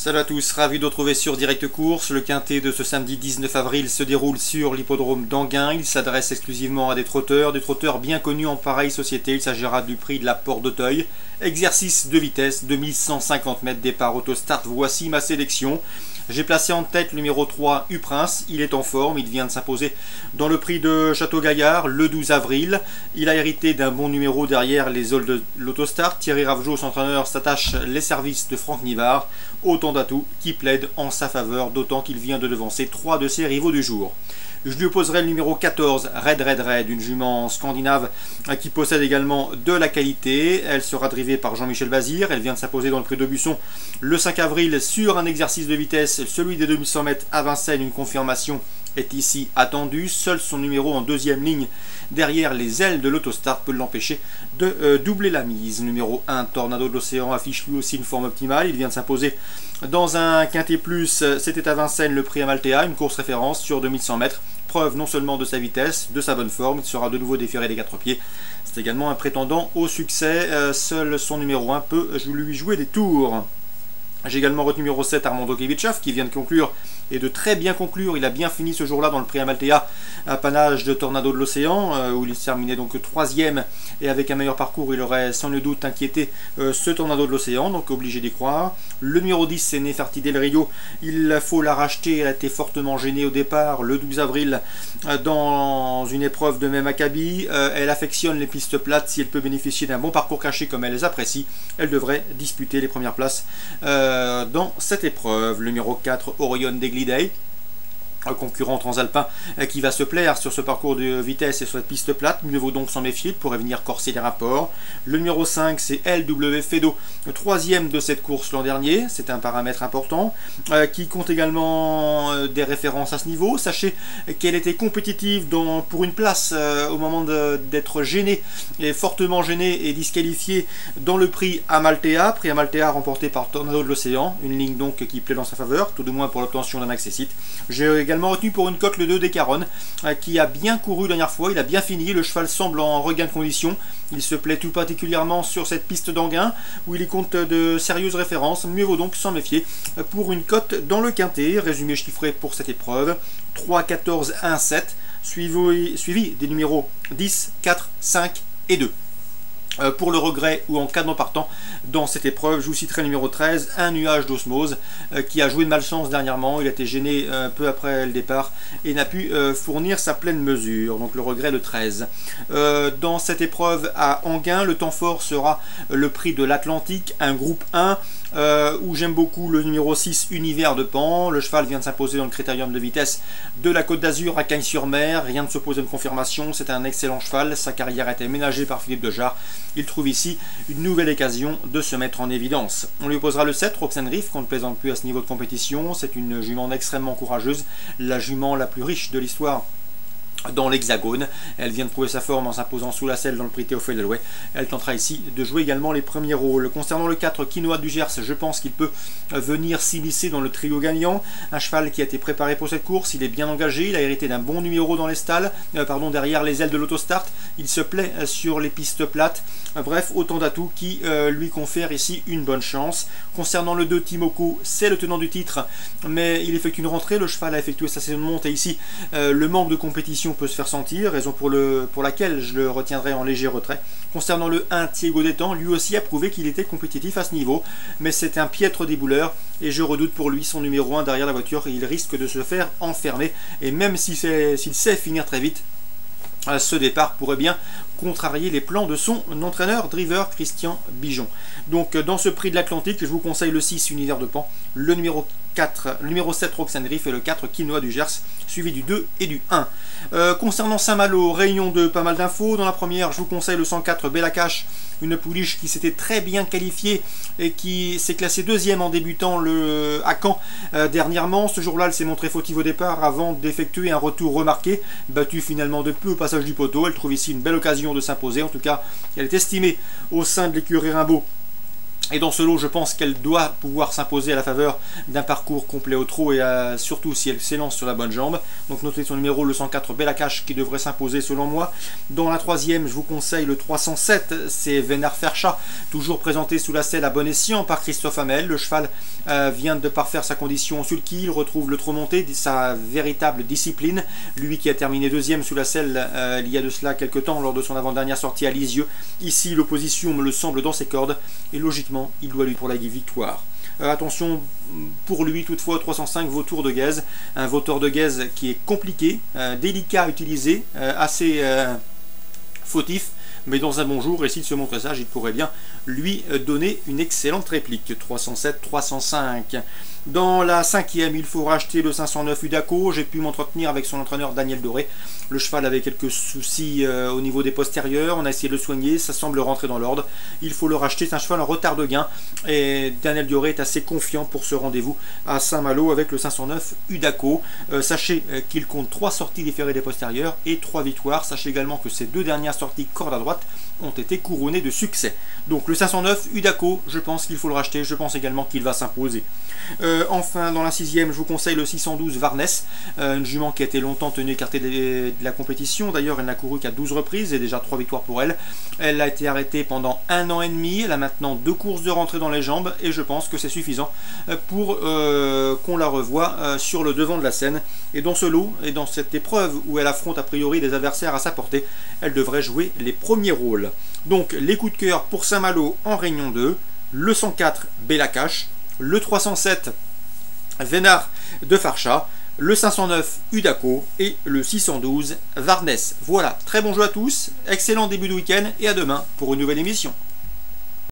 Salut à tous, ravi de retrouver sur Direct Course. Le quintet de ce samedi 19 avril se déroule sur l'hippodrome d'Anguin. Il s'adresse exclusivement à des trotteurs bien connus en pareille société. Il s'agira du prix de la Porte d'Auteuil. Exercice de vitesse, 2150 mètres, départ auto-start. Voici ma sélection. J'ai placé en tête le numéro 3, U-Prince. Il est en forme, il vient de s'imposer dans le prix de Château-Gaillard le 12 avril. Il a hérité d'un bon numéro derrière les Ols de l'Autostart. Thierry Ravgeot, son entraîneur, s'attache les services de Franck Nivard. Autant d'atouts qui plaident en sa faveur, d'autant qu'il vient de devancer 3 de ses rivaux du jour. Je lui opposerai le numéro 14, Red, une jument scandinave qui possède également de la qualité. Elle sera drivée par Jean-Michel Bazir. Elle vient de s'imposer dans le prix d'Aubusson le 5 avril sur un exercice de vitesse, celui des 2100 mètres à Vincennes. Une confirmation est ici attendue. Seul son numéro en deuxième ligne derrière les ailes de l'Autostart peut l'empêcher de doubler la mise. Numéro 1, Tornado de l'Océan, affiche lui aussi une forme optimale. Il vient de s'imposer dans un quintet plus, c'était à Vincennes le prix Amaltea, une course référence sur 2100 mètres. Preuve non seulement de sa vitesse, de sa bonne forme, il sera de nouveau déféré des 4 pieds. C'est également un prétendant au succès. Seul son numéro 1 peut lui jouer des tours. J'ai également retenu numéro 7, Armando Kivichov, qui vient de conclure, et de très bien conclure. Il a bien fini ce jour-là dans le prix Amaltea, apanage de Tornado de l'Océan, où il terminait donc 3e, et avec un meilleur parcours, il aurait sans le doute inquiété ce Tornado de l'Océan, donc obligé d'y croire. Le numéro 10, c'est Neferti Del Rio. Il faut la racheter, elle a été fortement gênée au départ, le 12 avril, dans une épreuve de même acabit. Elle affectionne les pistes plates. Si elle peut bénéficier d'un bon parcours caché comme elle les apprécie, elle devrait disputer les premières places dans cette épreuve. Le numéro 4, Orion Degliday, un concurrent transalpin qui va se plaire sur ce parcours de vitesse et sur cette piste plate. Mieux vaut donc s'en méfier, il pourrait venir corser les rapports. Le numéro 5, c'est LW Fedo, le 3e de cette course l'an dernier. C'est un paramètre important qui compte également des références à ce niveau. Sachez qu'elle était compétitive pour une place au moment d'être gênée, et fortement gênée et disqualifiée dans le prix Amaltea. Prix Amaltea remporté par Tornado de l'Océan, une ligne donc qui plaît dans sa faveur, tout du moins pour l'obtention d'un accessite. J'ai également retenu pour une cote le 2 des Caronnes, qui a bien couru la dernière fois, il a bien fini, le cheval semble en regain de condition, il se plaît tout particulièrement sur cette piste d'Anguin, où il y compte de sérieuses références. Mieux vaut donc s'en méfier pour une cote dans le quintet. Résumé chiffré pour cette épreuve, 3, 14, 1, 7, suivi des numéros 10, 4, 5 et 2. Pour le regret ou en cas de non partant dans cette épreuve, je vous citerai le numéro 13, un nuage d'osmose, qui a joué de malchance dernièrement. Il a été gêné peu après le départ et n'a pu fournir sa pleine mesure, donc le regret le 13. Dans cette épreuve à Anguin, le temps fort sera le prix de l'Atlantique, un groupe 1, où j'aime beaucoup le numéro 6, Univers de Pan. Le cheval vient de s'imposer dans le critérium de vitesse de la Côte d'Azur à Cagnes-sur-Mer. Rien ne s'oppose à une confirmation, c'est un excellent cheval. Sa carrière a été ménagée par Philippe Dejarre. Il trouve ici une nouvelle occasion de se mettre en évidence. On lui opposera le 7, Roxane Riff, qu'on ne plaisante plus à ce niveau de compétition. C'est une jument extrêmement courageuse, la jument la plus riche de l'histoire dans l'Hexagone. Elle vient de prouver sa forme en s'imposant sous la selle dans le prix Théophile Delouet. Elle tentera ici de jouer également les premiers rôles. Concernant le 4, Quinoa du Gers, je pense qu'il peut venir s'immiscer dans le trio gagnant. Un cheval qui a été préparé pour cette course, il est bien engagé, il a hérité d'un bon numéro dans les stalles, derrière les ailes de l'Autostart. Il se plaît sur les pistes plates. Bref, autant d'atouts qui lui confèrent ici une bonne chance. Concernant le 2, Timoko, c'est le tenant du titre, mais il effectue une rentrée. Le cheval a effectué sa saison de monte et ici le manque de compétition peut se faire sentir, raison pour laquelle je le retiendrai en léger retrait. Concernant le 1, Thiego Détang, lui aussi a prouvé qu'il était compétitif à ce niveau, mais c'est un piètre débouleur et je redoute pour lui son numéro 1 derrière la voiture. Il risque de se faire enfermer, et même s'il sait finir très vite, ce départ pourrait bien contrarier les plans de son entraîneur driver Christian Bijon. Donc dans ce prix de l'Atlantique, je vous conseille le 6, Univers de Pan, le numéro 7, Roxane Riff, et le 4, Quinoa du Gers, suivi du 2 et du 1. Concernant Saint-Malo, réunion de pas mal d'infos. Dans la première, je vous conseille le 104, Bella Cash, une pouliche qui s'était très bien qualifiée et qui s'est classée 2e en débutant à Caen dernièrement. Ce jour-là, elle s'est montrée fautive au départ avant d'effectuer un retour remarqué, battue finalement de peu au passage du poteau. Elle trouve ici une belle occasion de s'imposer. En tout cas, elle est estimée au sein de l'écurie Rimbaud Et dans ce lot, je pense qu'elle doit pouvoir s'imposer à la faveur d'un parcours complet au trot et surtout si elle s'élance sur la bonne jambe. Donc notez son numéro, le 104 Bellakash, qui devrait s'imposer selon moi. Dans la troisième, je vous conseille le 307, c'est Vénard Fercha, toujours présenté sous la selle à bon escient par Christophe Hamel. Le cheval vient de parfaire sa condition sulky, il retrouve le trot monté, sa véritable discipline. Lui qui a terminé deuxième sous la selle il y a de cela quelques temps lors de son avant-dernière sortie à Lisieux. Ici, l'opposition me le semble dans ses cordes et logiquement, il doit lui pour la victoire. Attention pour lui toutefois 305 vautour de Guèze, un vautour de Guèze qui est compliqué, délicat à utiliser, assez fautif, mais dans un bon jour, et s'il se montre sage, il pourrait bien lui donner une excellente réplique. 307-305. Dans la cinquième, il faut racheter le 509 Udaco. J'ai pu m'entretenir avec son entraîneur Daniel Doré. Le cheval avait quelques soucis au niveau des postérieurs. On a essayé de le soigner. Ça semble rentrer dans l'ordre. Il faut le racheter. C'est un cheval en retard de gain. Et Daniel Doré est assez confiant pour ce rendez-vous à Saint-Malo avec le 509 Udaco. Sachez qu'il compte 3 sorties différées des postérieurs et 3 victoires. Sachez également que ces 2 dernières sorties corde à droite ont été couronnées de succès. Donc le 509 Udaco, je pense qu'il faut le racheter. Je pense également qu'il va s'imposer. Enfin, dans la sixième, je vous conseille le 612 Varnès, une jument qui a été longtemps tenue écartée de la compétition. D'ailleurs, elle n'a couru qu'à 12 reprises et déjà 3 victoires pour elle. Elle a été arrêtée pendant 1 an et demi. Elle a maintenant 2 courses de rentrée dans les jambes et je pense que c'est suffisant pour qu'on la revoie sur le devant de la scène. Et dans ce lot et dans cette épreuve où elle affronte a priori des adversaires à sa portée, elle devrait jouer les premiers rôles. Donc, les coups de cœur pour Saint-Malo en Réunion 2, le 104 Bellakash, le 307 Vénard de Farcha, le 509 Udaco et le 612 Varnès. Voilà, très bon jeu à tous, excellent début de week-end et à demain pour une nouvelle émission.